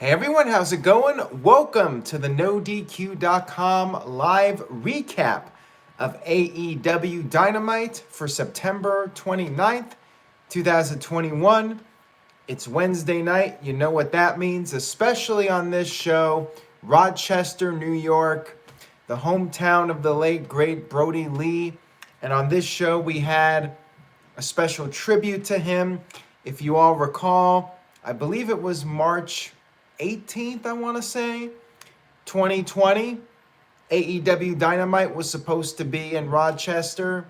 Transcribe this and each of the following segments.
Hey everyone, how's it going? Welcome to the NoDQ.com live recap of AEW Dynamite for September 29th, 2021. It's Wednesday night. You know what that means, especially on this show, Rochester, New York, the hometown of the late, great Brody Lee. And on this show, we had a special tribute to him. If you all recall, I believe it was March 18th, I want to say, 2020. AEW Dynamite was supposed to be in Rochester.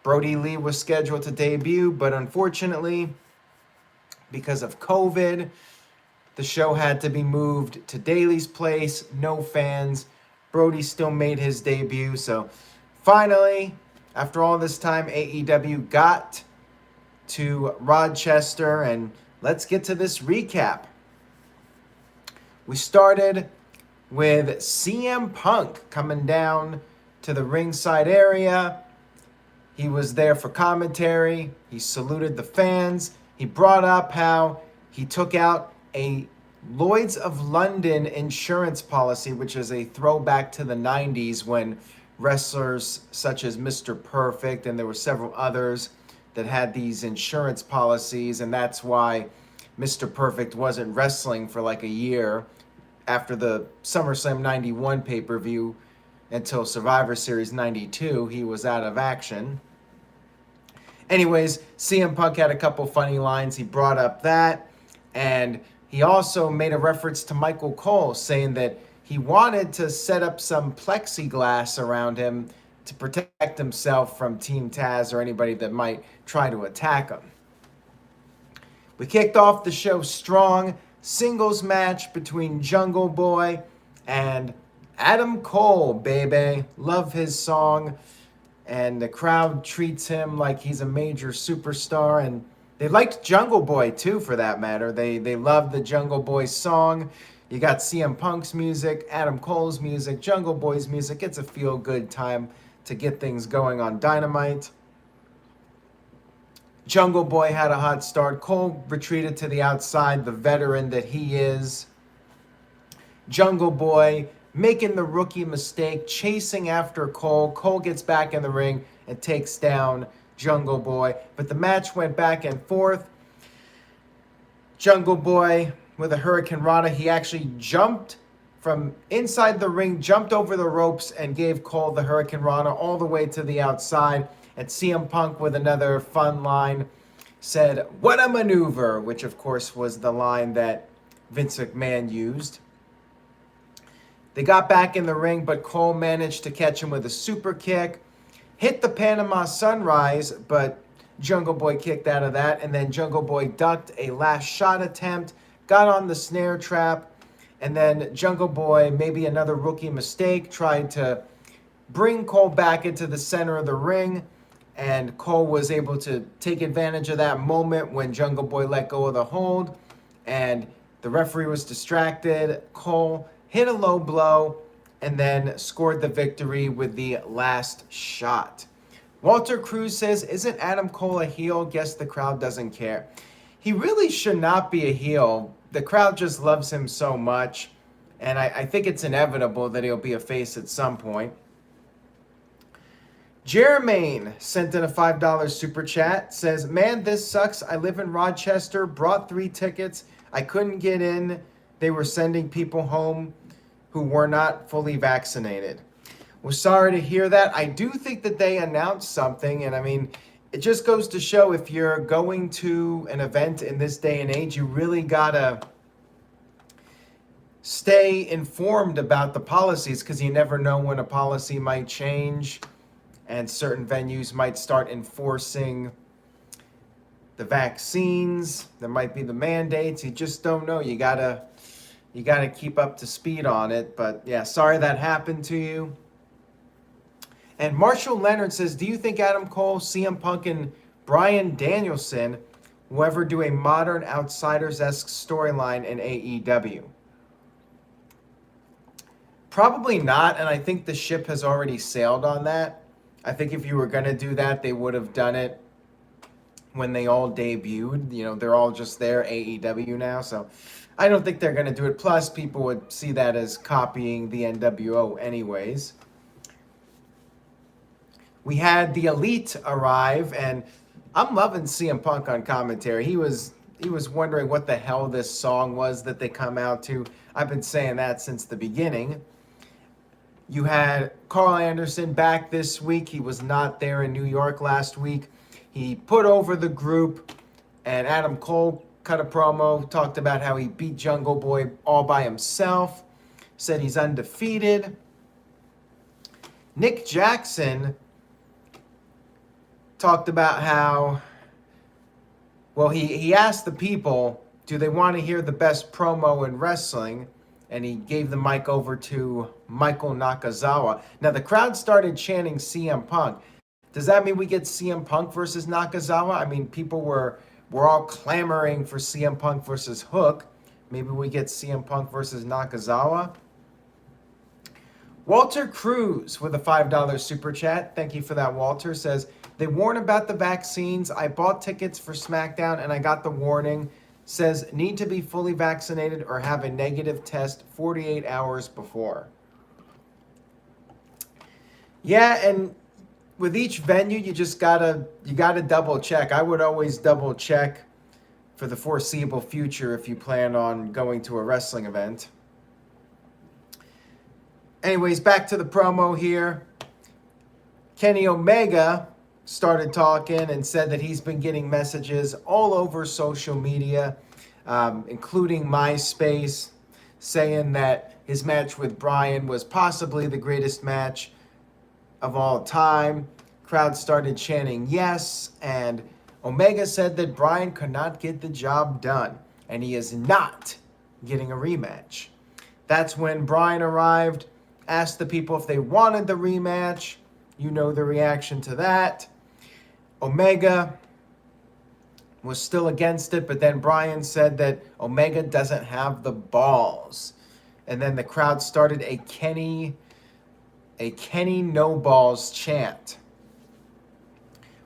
Brody Lee was scheduled to debut, but unfortunately, because of COVID, the show had to be moved to Daly's place. No fans. Brody still made his debut. So finally, after all this time, AEW got to Rochester, and let's get to this recap. We started with CM Punk coming down to the ringside area. He was there for commentary. He saluted the fans. He brought up how he took out a Lloyd's of London insurance policy, which is a throwback to the 90s when wrestlers such as Mr. Perfect and there were several others that had these insurance policies, and that's why Mr. Perfect wasn't wrestling for like a year after the SummerSlam 91 pay-per-view until Survivor Series 92. He was out of action. Anyways, CM Punk had a couple funny lines. He brought up that, and he also made a reference to Michael Cole, saying that he wanted to set up some plexiglass around him to protect himself from Team Taz or anybody that might try to attack him. We kicked off the show strong. Singles match between Jungle Boy and Adam Cole, baby. Love his song. And the crowd treats him like he's a major superstar. And they liked Jungle Boy, too, for that matter. They loved the Jungle Boy song. You got CM Punk's music, Adam Cole's music, Jungle Boy's music. It's a feel-good time to get things going on Dynamite. Jungle Boy had a hot start. Cole retreated to the outside, the veteran that he is. Jungle Boy making the rookie mistake, chasing after Cole. Cole gets back in the ring and takes down Jungle Boy. But the match went back and forth. Jungle Boy with a Hurricane Rana. He actually jumped from inside the ring, jumped over the ropes, and gave Cole the Hurricane Rana all the way to the outside. And CM Punk, with another fun line, said, "What a maneuver," which of course was the line that Vince McMahon used. They got back in the ring, but Cole managed to catch him with a super kick, hit the Panama Sunrise, but Jungle Boy kicked out of that, and then Jungle Boy ducked a last shot attempt, got on the snare trap, and then Jungle Boy, maybe another rookie mistake, tried to bring Cole back into the center of the ring, and Cole was able to take advantage of that moment when Jungle Boy let go of the hold, and the referee was distracted. Cole hit a low blow and then scored the victory with the last shot. Walter Cruz says, "Isn't Adam Cole a heel? Guess the crowd doesn't care." He really should not be a heel. The crowd just loves him so much, and I think it's inevitable that he'll be a face at some point. Jermaine sent in a $5 super chat, says, "Man, this sucks. I live in Rochester, brought 3 tickets. I couldn't get in. They were sending people home who were not fully vaccinated." We're sorry to hear that. I do think that they announced something, and I mean, it just goes to show if you're going to an event in this day and age, you really gotta stay informed about the policies, because you never know when a policy might change and certain venues might start enforcing the vaccines. There might be the mandates. You just don't know. You gotta keep up to speed on it. But yeah, sorry that happened to you. And Marshall Leonard says, "Do you think Adam Cole, CM Punk, and Bryan Danielson will ever do a modern Outsiders-esque storyline in AEW?" Probably not, and I think the ship has already sailed on that. I think if you were going to do that, they would have done it when they all debuted. You know, they're all just there, AEW now. So I don't think they're going to do it. Plus, people would see that as copying the NWO anyways. We had the Elite arrive, and I'm loving CM Punk on commentary. He was wondering what the hell this song was that they come out to. I've been saying that since the beginning. You had Carl Anderson back this week. He was not there in New York last week. He put over the group, and Adam Cole cut a promo, talked about how he beat Jungle Boy all by himself, said he's undefeated. Nick Jackson talked about how, well, he asked the people, do they want to hear the best promo in wrestling? And he gave the mic over to Michael Nakazawa. Now, the crowd started chanting CM Punk. Does that mean we get CM Punk versus Nakazawa? I mean, people were all clamoring for CM Punk versus Hook. Maybe we get CM Punk versus Nakazawa. Walter Cruz with a $5 super chat. Thank you for that, Walter. Says, they warn about the vaccines. I bought tickets for SmackDown and I got the warning. Says, need to be fully vaccinated or have a negative test 48 hours before. Yeah, and with each venue, you gotta double check. I would always double check for the foreseeable future if you plan on going to a wrestling event. Anyways, back to the promo here. Kenny Omega started talking and said that he's been getting messages all over social media, including MySpace, saying that his match with Bryan was possibly the greatest match of all time. Crowd started chanting yes, and Omega said that Bryan could not get the job done, and he is not getting a rematch. That's when Bryan arrived, asked the people if they wanted the rematch. You know the reaction to that. Omega was still against it, but then Bryan said that Omega doesn't have the balls. And then the crowd started a Kenny no balls chant.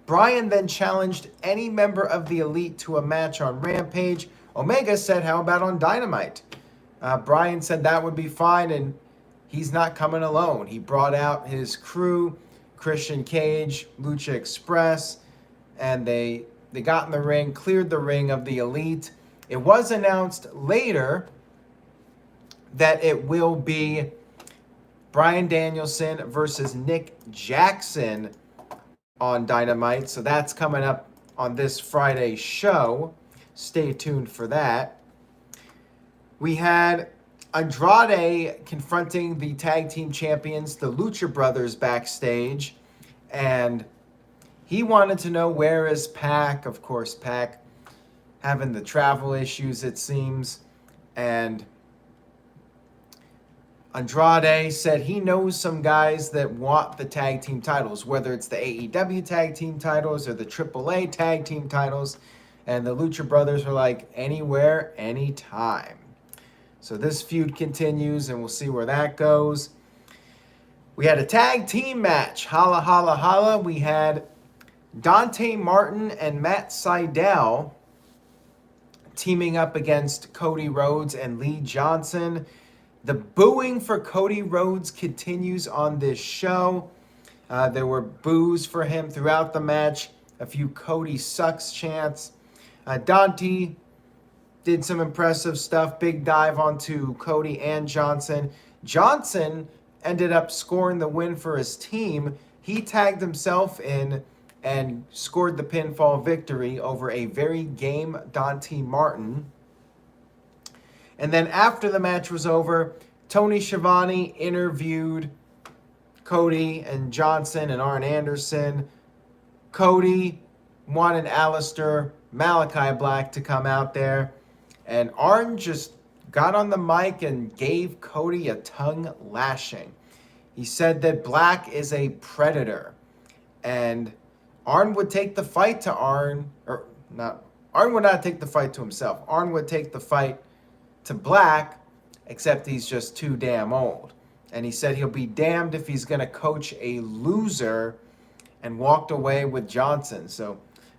Bryan then challenged any member of the Elite to a match on Rampage. Omega said, how about on Dynamite? Bryan said that would be fine, and he's not coming alone. He brought out his crew, Christian Cage, Lucha Express, and they got in the ring, cleared the ring of the Elite. It was announced later that it will be Bryan Danielson versus Nick Jackson on Dynamite. So that's coming up on this Friday show. Stay tuned for that. We had Andrade confronting the tag team champions, the Lucha Brothers, backstage. And he wanted to know, where is Pac? Of course, Pac having the travel issues, it seems. And Andrade said he knows some guys that want the tag team titles, whether it's the AEW tag team titles or the AAA tag team titles. And the Lucha Brothers are like, anywhere, anytime. So this feud continues, and we'll see where that goes. We had a tag team match. Holla, holla, holla. We had Dante Martin and Matt Sydal teaming up against Cody Rhodes and Lee Johnson. The booing for Cody Rhodes continues on this show. There were boos for him throughout the match. A few Cody sucks chants. Dante did some impressive stuff. Big dive onto Cody and Johnson. Johnson ended up scoring the win for his team. He tagged himself in and scored the pinfall victory over a very game Dante Martin. And then after the match was over, Tony Schiavone interviewed Cody and Johnson and Arn Anderson. Cody wanted Aleister Malachi Black to come out there. And Arn just got on the mic and gave Cody a tongue lashing. He said that Black is a predator. And Arn would take the fight to Arn would not take the fight to himself. Arn would take the fight to Black, except he's just too damn old. And he said he'll be damned if he's going to coach a loser, and walked away with Johnson. So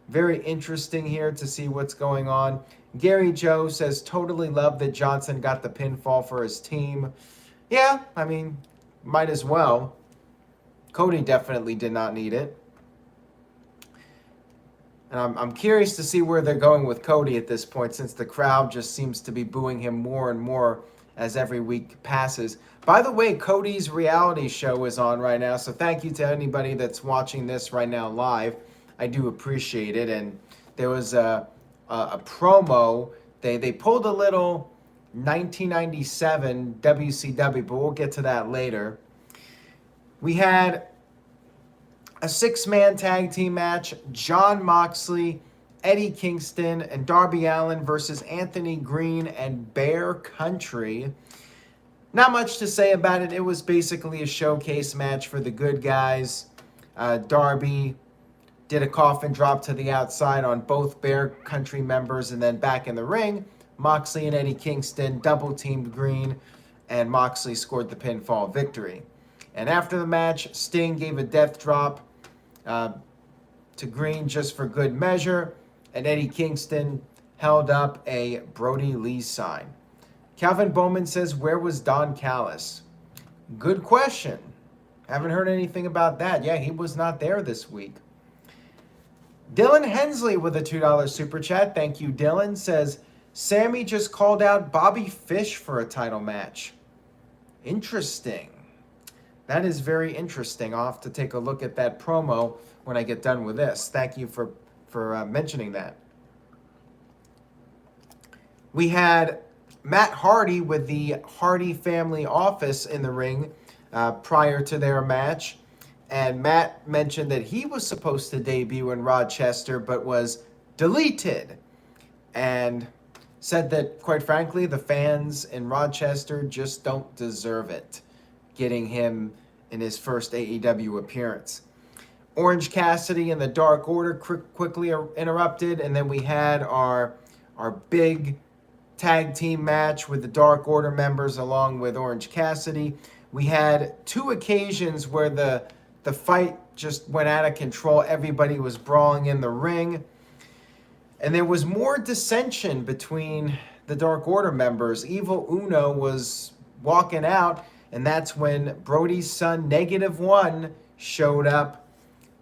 Very interesting here to see what's going on. Gary Joe says, totally love that Johnson got the pinfall for his team. Yeah, I mean, might as well. Cody definitely did not need it. And I'm curious to see where they're going with Cody at this point, since the crowd just seems to be booing him more and more as every week passes. By the way, Cody's reality show is on right now, so thank you to anybody that's watching this right now live. I do appreciate it. And there was a promo. They pulled a little 1997 WCW, but we'll get to that later. We had a six-man tag team match, Jon Moxley, Eddie Kingston, and Darby Allin versus Anthony Green and Bear Country. Not much to say about it. It was basically a showcase match for the good guys. Darby did a coffin drop to the outside on both Bear Country members, and then back in the ring, Moxley and Eddie Kingston double-teamed Green, and Moxley scored the pinfall victory. And after the match, Sting gave a death drop to Green just for good measure, and Eddie Kingston held up a Brody Lee sign. Calvin Bowman says, where was Don Callis? Good question. Haven't heard anything about that. Yeah, he was not there this week. Dylan Hensley with a $2 super chat. Thank you, Dylan. Says, Sammy just called out Bobby Fish for a title match. Interesting. That is very interesting. I'll have to take a look at that promo when I get done with this. Thank you for mentioning that. We had Matt Hardy with the Hardy family office in the ring prior to their match. And Matt mentioned that he was supposed to debut in Rochester, but was deleted. And said that, quite frankly, the fans in Rochester just don't deserve it, getting him in his first AEW appearance. Orange Cassidy and the Dark Order quickly interrupted, and then we had our big tag team match with the Dark Order members along with Orange Cassidy. We had two occasions where the fight just went out of control. Everybody was brawling in the ring. And there was more dissension between the Dark Order members. Evil Uno was walking out, and that's when Brody's son, -1, showed up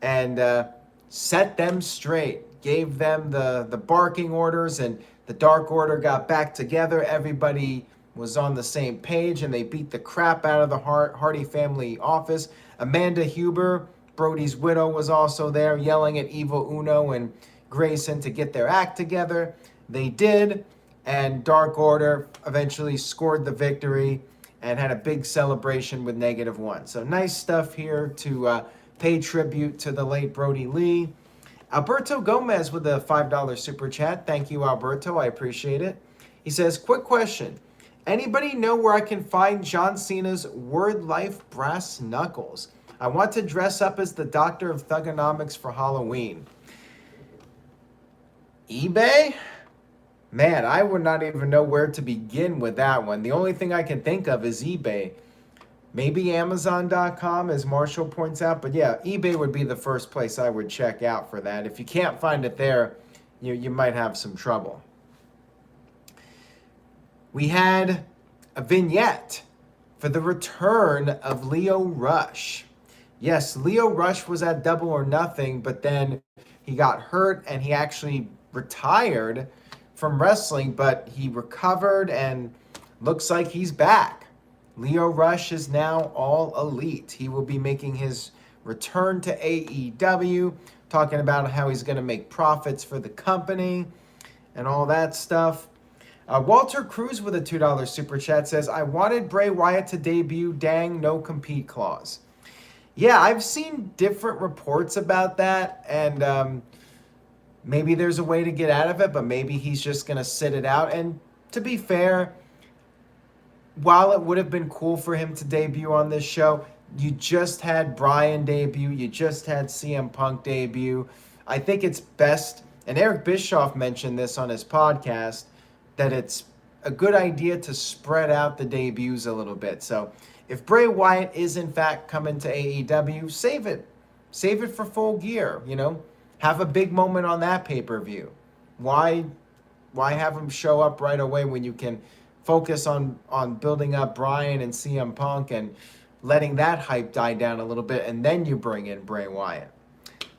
and set them straight, gave them the barking orders, and the Dark Order got back together. Everybody was on the same page, and they beat the crap out of the Hardy family office. Amanda Huber, Brody's widow, was also there, yelling at Evil Uno and Grayson to get their act together. They did, and Dark Order eventually scored the victory and had a big celebration with -1. So nice stuff here to pay tribute to the late Brody Lee. Alberto Gomez with a $5 super chat. Thank you, Alberto. I appreciate it. He says, quick question. Anybody know where I can find John Cena's Word Life brass knuckles? I want to dress up as the Doctor of Thugonomics for Halloween. eBay? Man, I would not even know where to begin with that one. The only thing I can think of is eBay. Maybe Amazon.com, as Marshall points out. But yeah, eBay would be the first place I would check out for that. If you can't find it there, you might have some trouble. We had a vignette for the return of Leo Rush. Yes, Leo Rush was at Double or Nothing, but then he got hurt and he actually retired from wrestling, but he recovered and looks like he's back. Leo Rush is now All Elite. He will be making his return to AEW, talking about how he's going to make profits for the company and all that stuff. Walter Cruz with a $2 super chat says, I wanted Bray Wyatt to debut, dang, no compete clause. Yeah, I've seen different reports about that, and maybe there's a way to get out of it, but maybe he's just going to sit it out. And to be fair, while it would have been cool for him to debut on this show, you just had Bryan debut, you just had CM Punk debut. I think it's best, and Eric Bischoff mentioned this on his podcast, that it's a good idea to spread out the debuts a little bit. So if Bray Wyatt is in fact coming to AEW, save it. Save it for Full Gear, you know. Have a big moment on that pay-per-view. Why have him show up right away when you can focus on building up Bryan and CM Punk and letting that hype die down a little bit, and then you bring in Bray Wyatt.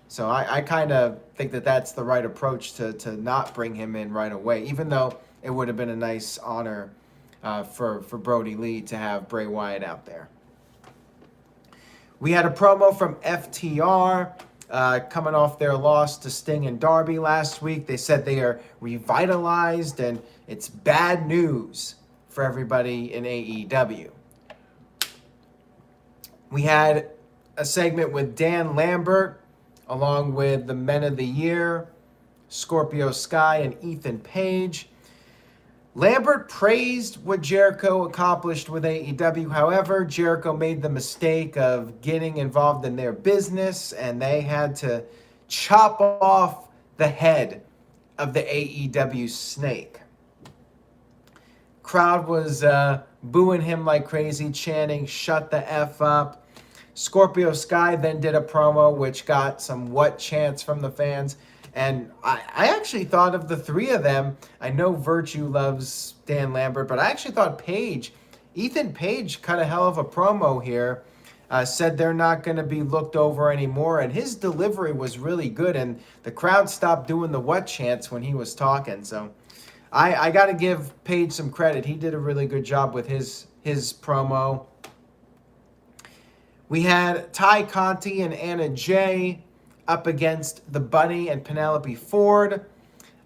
So I kind of think that that's the right approach to not bring him in right away, even though it would have been a nice honor for Brody Lee to have Bray Wyatt out there. We had a promo from FTR coming off their loss to Sting and Darby last week. They said they are revitalized and it's bad news for everybody in AEW. We had a segment with Dan Lambert along with the Men of the Year, Scorpio Sky and Ethan Page. Lambert praised what Jericho accomplished with AEW. However, Jericho made the mistake of getting involved in their business, and they had to chop off the head of the AEW snake. Crowd was booing him like crazy, chanting, "Shut the F up." Scorpio Sky then did a promo which got some what chants from the fans. And I actually thought of the three of them. I know Virtue loves Dan Lambert, but I actually thought Ethan Page cut a hell of a promo here. Said they're not going to be looked over anymore. And his delivery was really good. And the crowd stopped doing the what chants when he was talking. So I got to give Page some credit. He did a really good job with his promo. We had Ty Conti and Anna Jay up against the Bunny and Penelope Ford.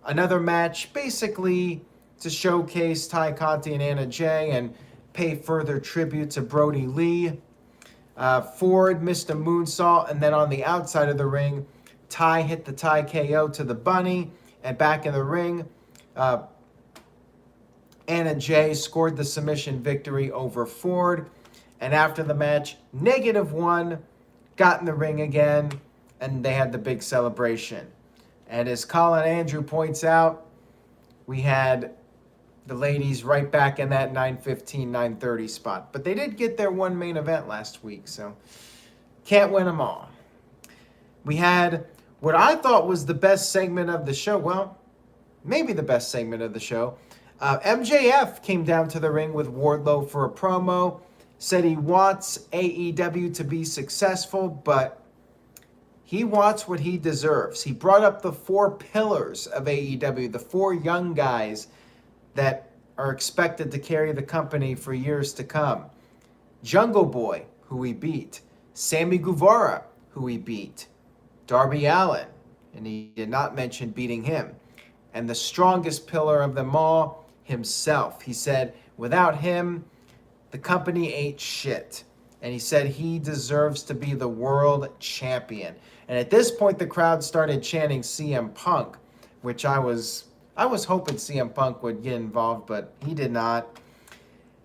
Another match basically to showcase Ty Conti and Anna Jay and pay further tribute to Brody Lee. Ford missed a moonsault, and then on the outside of the ring, Ty hit the Ty KO to the Bunny, and back in the ring, Anna Jay scored the submission victory over Ford. And after the match, -1 got in the ring again, and they had the big celebration. And as Colin Andrew points out, we had the ladies right back in that 9:15, 9:30 spot. But they did get their one main event last week, so can't win them all. We had what I thought was the best segment of the show. Well, maybe the best segment of the show. MJF came down to the ring with Wardlow for a promo. Said he wants AEW to be successful, but he wants what he deserves. He brought up the 4 pillars of AEW, the 4 young guys that are expected to carry the company for years to come. Jungle Boy, who he beat. Sammy Guevara, who he beat. Darby Allin, and he did not mention beating him. And the strongest pillar of them all, himself. He said, without him, the company ain't shit. And he said he deserves to be the world champion. And at this point, the crowd started chanting CM Punk, which I was hoping CM Punk would get involved, but he did not.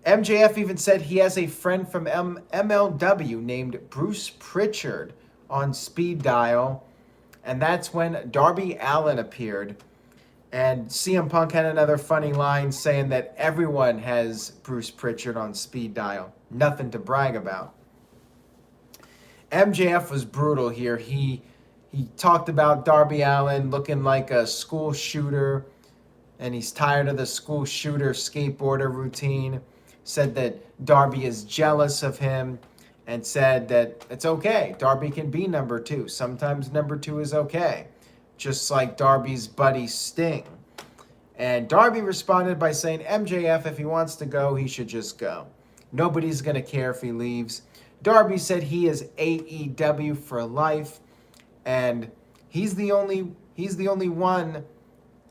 MJF even said he has a friend from MLW named Bruce Pritchard on speed dial. And that's when Darby Allin appeared. And CM Punk had another funny line saying that everyone has Bruce Pritchard on speed dial. Nothing to brag about. MJF was brutal here. He talked about Darby Allin looking like a school shooter, and he's tired of the school shooter skateboarder routine. Said that Darby is jealous of him, and said that it's okay. Darby can be number 2. Sometimes number 2 is okay. Just like Darby's buddy Sting. And Darby responded by saying, MJF, if he wants to go, he should just go. Nobody's going to care if he leaves. Darby said he is AEW for life, and he's the only one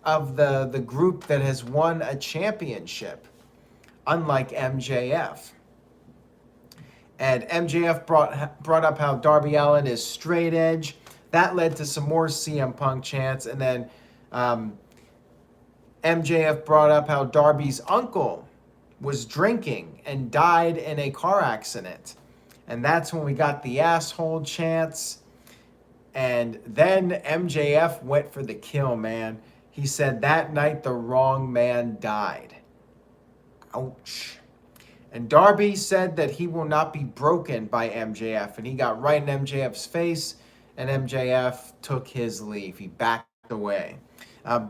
of the group that has won a championship, unlike MJF. And MJF brought up how Darby Allin is straight edge. That led to some more CM Punk chants. And then MJF brought up how Darby's uncle was drinking and died in a car accident. And that's when we got the asshole chants. And then MJF went for the kill, man. He said that night the wrong man died. Ouch. And Darby said that he will not be broken by MJF. And he got right in MJF's face and MJF took his leave. He backed away.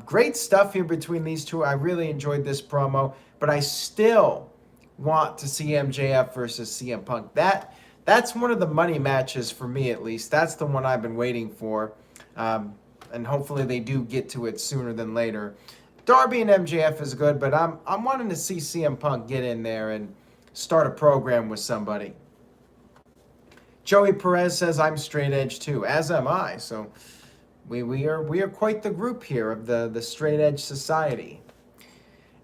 Great stuff here between these two. I really enjoyed this promo, but I still want to see MJF versus CM Punk. That's one of the money matches for me, at least. That's the one I've been waiting for, and hopefully they do get to it sooner than later. Darby and MJF is good, but I'm wanting to see CM Punk get in there and start a program with somebody. Joey Perez says I'm straight edge too, as am I. So we are quite the group here of the straight edge society.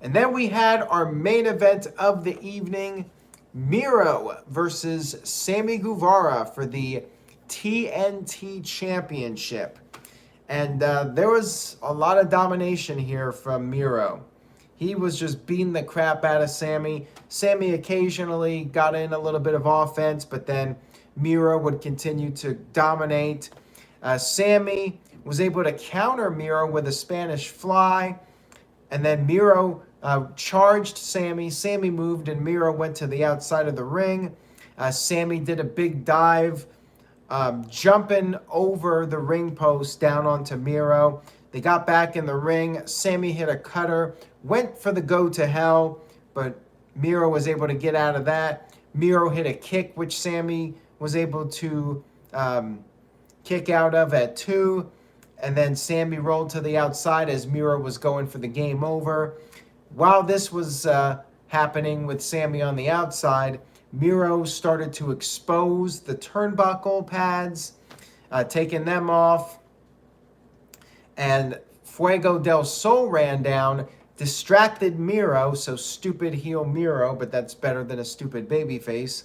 And then we had our main event of the evening, Miro versus Sammy Guevara for the TNT Championship. And there was a lot of domination here from Miro. He was just beating the crap out of Sammy. Sammy occasionally got in a little bit of offense, but then Miro would continue to dominate. Sammy was able to counter Miro with a Spanish fly, and then Miro charged Sammy. Sammy moved, and Miro went to the outside of the ring. Sammy did a big dive, jumping over the ring post down onto Miro. They got back in the ring. Sammy hit a cutter, went for the go to hell, but Miro was able to get out of that. Miro hit a kick, which Sammy was able to kick out of at 2. And then Sammy rolled to the outside as Miro was going for the game over. While this was happening with Sammy on the outside, Miro started to expose the turnbuckle pads, taking them off. And Fuego del Sol ran down, distracted Miro, so stupid heel Miro, but that's better than a stupid babyface.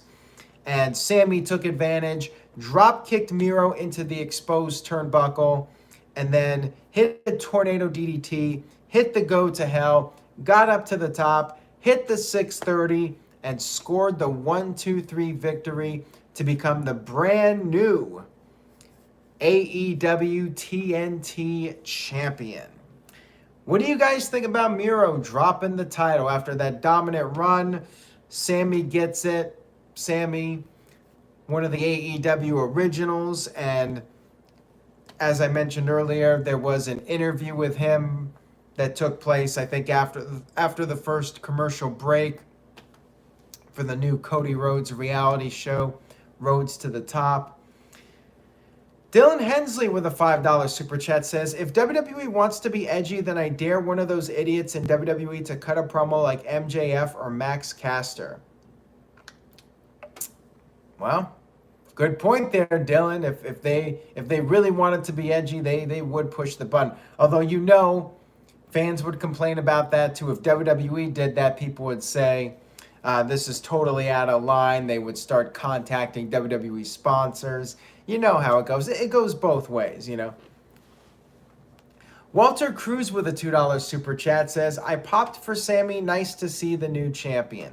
And Sammy took advantage, drop-kicked Miro into the exposed turnbuckle, and then hit the tornado DDT, hit the go to hell, got up to the top, hit the 630, and scored the 1-2-3 victory to become the brand new AEW TNT champion. What do you guys think about Miro dropping the title after that dominant run? Sammy gets it. Sammy, one of the AEW originals, and as I mentioned earlier, there was an interview with him that took place, I think, after the first commercial break for the new Cody Rhodes reality show, Rhodes to the Top. Dylan Hensley with a $5 super chat says, if WWE wants to be edgy, then I dare one of those idiots in WWE to cut a promo like MJF or Max Caster. Well, good point there, Dylan. If they really wanted to be edgy, they would push the button. Although, fans would complain about that too. If WWE did that, people would say, this is totally out of line. They would start contacting WWE sponsors. You know how it goes. It goes both ways, Walter Cruz with a $2 super chat says, I popped for Sammy. Nice to see the new champion.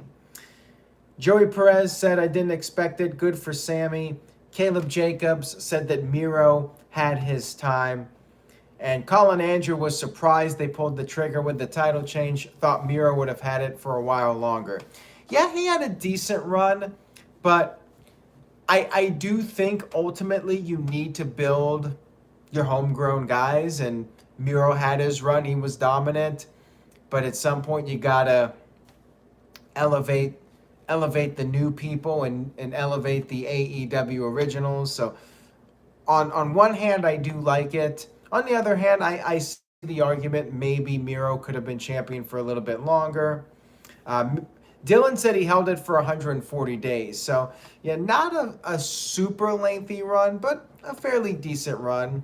Joey Perez said, I didn't expect it. Good for Sammy. Caleb Jacobs said that Miro had his time. And Colin Andrew was surprised they pulled the trigger with the title change. Thought Miro would have had it for a while longer. Yeah, he had a decent run, but I do think ultimately you need to build your homegrown guys, and Miro had his run. He was dominant, but at some point you got to elevate the new people and elevate the AEW originals. So on one hand, I do like it. On the other hand, I see the argument maybe Miro could have been champion for a little bit longer. Dylan said he held it for 140 days. So, yeah, not a super lengthy run, but a fairly decent run.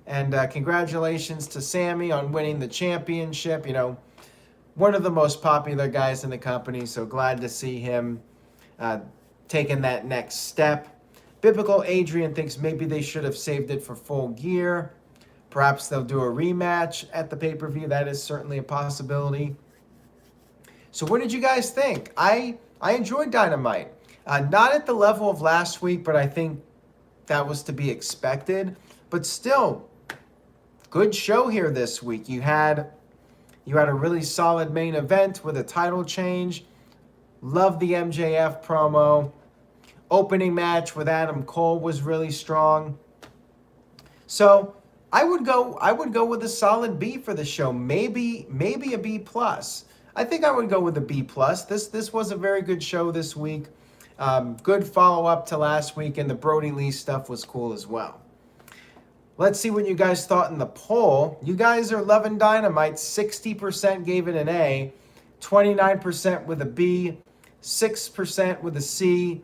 And congratulations to Sammy on winning the championship. One of the most popular guys in the company, so glad to see him taking that next step. Biblical Adrian thinks maybe they should have saved it for Full Gear. Perhaps they'll do a rematch at the pay-per-view. That is certainly a possibility. So what did you guys think? I enjoyed Dynamite. Not at the level of last week, but I think that was to be expected. But still, good show here this week. You had a really solid main event with a title change. Love the MJF promo. Opening match with Adam Cole was really strong. So I would go with a solid B for the show. Maybe a B plus. I think I would go with a B plus. This was a very good show this week. Good follow up to last week, and the Brody Lee stuff was cool as well. Let's see what you guys thought in the poll. You guys are loving Dynamite. 60% gave it an A, 29% with a B, 6% with a C,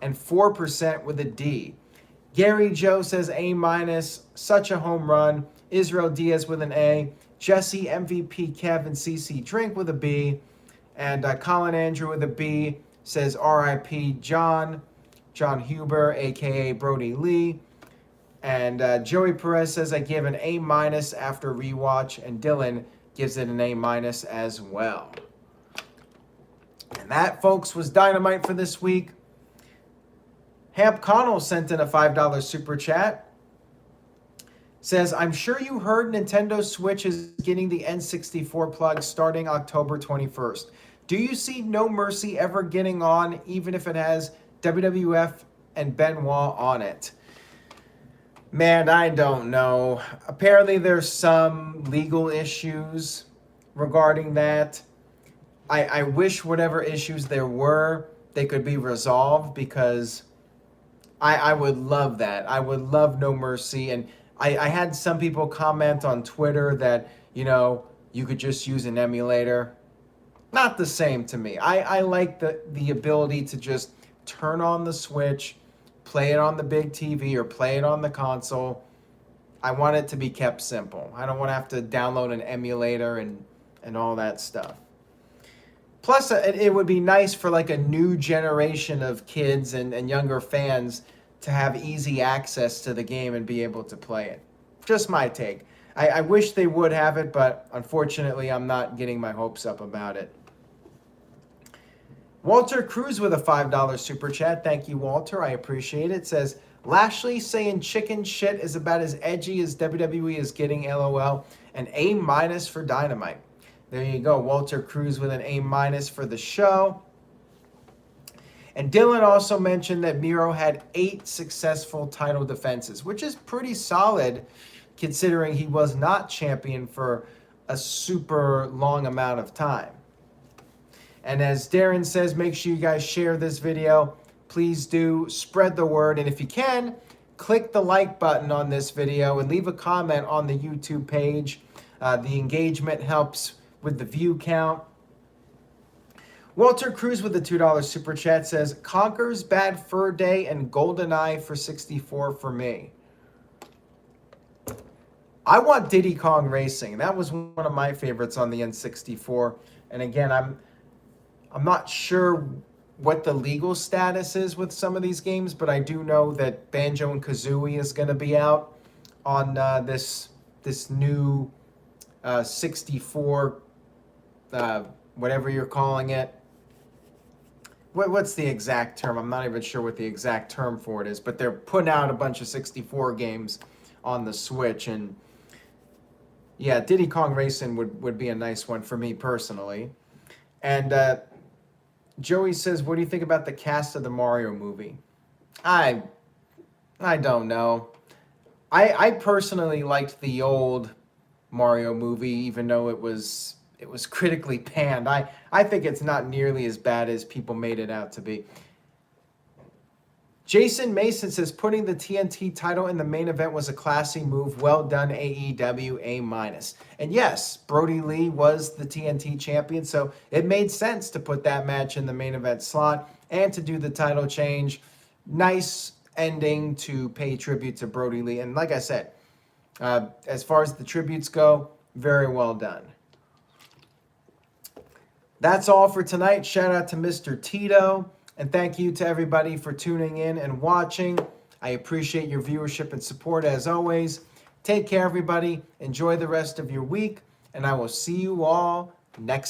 and 4% with a D. Gary Joe says A minus, such a home run. Israel Diaz with an A. Jesse MVP Kevin CC Drink with a B. And Colin Andrew with a B says RIP John Huber, aka Brody Lee. And Joey Perez says I give an A minus after rewatch, and Dylan gives it an A minus as well. And that, folks, was Dynamite for this week. Hamp Connell sent in a $5 super chat. Says, I'm sure you heard Nintendo Switch is getting the N64 plug starting October 21st. Do you see No Mercy ever getting on, even if it has WWF and Benoit on it? Man, I don't know. Apparently there's some legal issues regarding that. I wish whatever issues there were, they could be resolved, because I would love that. I would love No Mercy. And I had some people comment on Twitter that, you could just use an emulator. Not the same to me. I like the ability to just turn on the Switch, play it on the big TV, or play it on the console. I want it to be kept simple. I don't want to have to download an emulator and all that stuff. Plus, it would be nice for like a new generation of kids and younger fans to have easy access to the game and be able to play it. Just my take. I wish they would have it, but unfortunately, I'm not getting my hopes up about it. Walter Cruz with a $5 super chat. Thank you, Walter. I appreciate it. Says, Lashley saying chicken shit is about as edgy as WWE is getting, LOL. An A minus for Dynamite. There you go. Walter Cruz with an A minus for the show. And Dylan also mentioned that Miro had 8 successful title defenses, which is pretty solid considering he was not champion for a super long amount of time. And as Darren says, make sure you guys share this video. Please do spread the word. And if you can, click the like button on this video and leave a comment on the YouTube page. The engagement helps with the view count. Walter Cruz with the $2 super chat says, Conker's Bad Fur Day and GoldenEye for 64 for me. I want Diddy Kong Racing. That was one of my favorites on the N64. And again, I'm not sure what the legal status is with some of these games, but I do know that Banjo and Kazooie is going to be out on this new 64, whatever you're calling it. What's the exact term? I'm not even sure what the exact term for it is, but they're putting out a bunch of 64 games on the Switch, and yeah, Diddy Kong Racing would be a nice one for me personally. And Joey says, what do you think about the cast of the Mario movie? I don't know. I personally liked the old Mario movie, even though it was critically panned. I think it's not nearly as bad as people made it out to be. Jason Mason says, putting the TNT title in the main event was a classy move. Well done, AEW, A-. And yes, Brody Lee was the TNT champion, so it made sense to put that match in the main event slot and to do the title change. Nice ending to pay tribute to Brody Lee. And like I said, as far as the tributes go, very well done. That's all for tonight. Shout out to Mr. Tito. And thank you to everybody for tuning in and watching. I appreciate your viewership and support as always. Take care, everybody. Enjoy the rest of your week. And I will see you all next